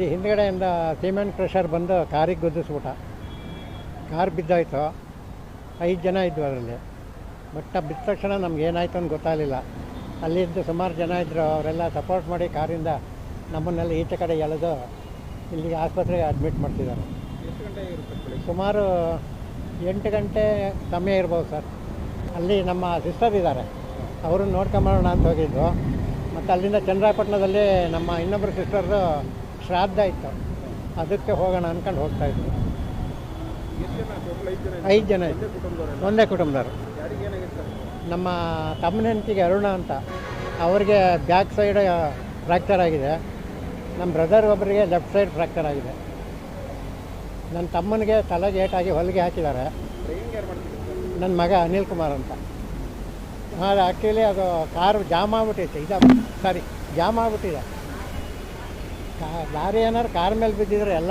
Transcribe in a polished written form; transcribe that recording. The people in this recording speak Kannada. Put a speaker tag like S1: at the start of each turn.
S1: ಇಲ್ಲಿ ಹಿಂದ್ಗಡೆಯಿಂದ ಸಿಮೆಂಟ್ ಕ್ರಷರ್ ಬಂದು ಕಾರಿಗೆ ಗುದ್ದಿಸ್ಬಿಟ್ಟ. ಕಾರ್ ಬಿದ್ದೋಯ್ತು. 5 ಜನ ಇದ್ವು ಅದರಲ್ಲಿ. ಬಟ್ ಬಿದ್ದ ತಕ್ಷಣ ನಮ್ಗೆ ಏನಾಯ್ತು ಅಂತ ಗೊತ್ತಾಗಲಿಲ್ಲ. ಅಲ್ಲಿದ್ದು ಸುಮಾರು ಜನ ಇದ್ದರು. ಅವರೆಲ್ಲ ಸಪೋರ್ಟ್ ಮಾಡಿ ಕಾರಿಂದ ನಮ್ಮನ್ನೆಲ್ಲ ಈಚೆ ಕಡೆ ಎಳೆದು ಇಲ್ಲಿಗೆ ಆಸ್ಪತ್ರೆಗೆ ಅಡ್ಮಿಟ್ ಮಾಡ್ತಿದ್ದಾರೆ. ಸುಮಾರು 8 ಗಂಟೆ ಸಮಯ ಇರ್ಬೋದು ಸರ್. ಅಲ್ಲಿ ನಮ್ಮ ಸಿಸ್ಟರ್ ಇದ್ದಾರೆ, ಅವ್ರನ್ನ ನೋಡ್ಕೊಂಬರೋಣ ಅಂತ ಹೋಗಿದ್ದು. ಮತ್ತು ಅಲ್ಲಿಂದ ಚನ್ನರಾಯಪಟ್ಟಣದಲ್ಲಿ ನಮ್ಮ ಇನ್ನೊಬ್ಬರು ಸಿಸ್ಟರ್ದು ಶ್ರಾದ್ದ ಇತ್ತು, ಅದಕ್ಕೆ ಹೋಗೋಣ ಅಂದ್ಕೊಂಡು ಹೋಗ್ತಾಯಿದ್ರು. 5 ಜನ ಇತ್ತು, ಒಂದೇ ಕುಟುಂಬದವರು. ನಮ್ಮ ತಮ್ಮನ ಹೆಂಡತಿಗೆ ಅರುಣ ಅಂತ, ಅವ್ರಿಗೆ ಬ್ಯಾಕ್ ಸೈಡ್ ಫ್ರ್ಯಾಕ್ಚರ್ ಆಗಿದೆ. ನಮ್ಮ ಬ್ರದರ್ ಒಬ್ಬರಿಗೆ ಲೆಫ್ಟ್ ಸೈಡ್ ಫ್ರ್ಯಾಕ್ಚರ್ ಆಗಿದೆ. ನನ್ನ ತಮ್ಮನಿಗೆ ತಲೆಗೆ ಏಟಾಗಿ ಹೊಲಿಗೆ ಹಾಕಿದ್ದಾರೆ. ನನ್ನ ಮಗ ಅನಿಲ್ ಕುಮಾರ್ ಅಂತ. ಅದು ಆ್ಯಕ್ಚುಲಿ ಅದು ಕಾರು ಜಾಮ್ ಆಗಿಬಿಟ್ಟೈತೆ. ಜಾಮ್ ಆಗಿಬಿಟ್ಟಿದೆ. ಲಾರಿ ಏನಾದ್ರು ಕಾರ್ ಮೇಲೆ ಬಿದ್ದಿದ್ರೆ ಎಲ್ಲ